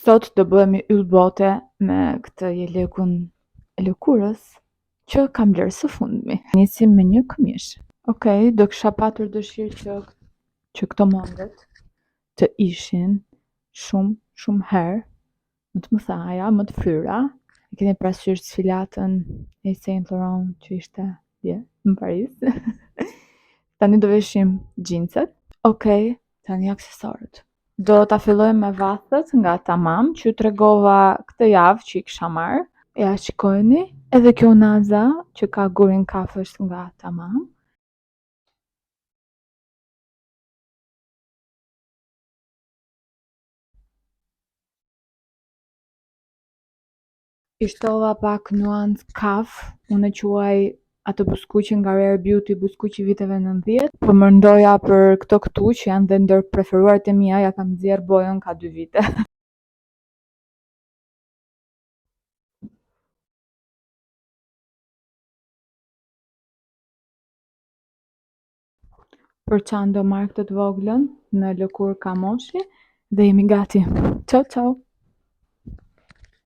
Sot do bëhemi yll bote me këtë jelekun e lëkurës që kam blerë së fundmi. Nisim me një këmishë. Okej, do kisha patur dëshirë që këto mondet të ishin shumë herë më të mëdhaja, më të fyra. E keni parasysh sfilatën e Saint Laurent që ishte dje në Paris. Tani do veshim xhinset. Okej, tani aksesorët. Do ta fillojmë me vathet nga Tamam që ju tregova këtë javë që i kisha marrë. Ja shikojeni, edhe kjo naza që ka gurin kafshë nga Tamam. I shtova pak nuancë kaf, unë e quaj atë buskuqin nga Rare Beauty, buskuqi viteve 90, po më ndoja për këto këtu që janë dhe ndër preferuaret e mia, ja kam nxjerr bojën ka 2 vite. Për çan do marr këtë të voglën në lëkurë kamoshi dhe jemi gati. Ciao ciao.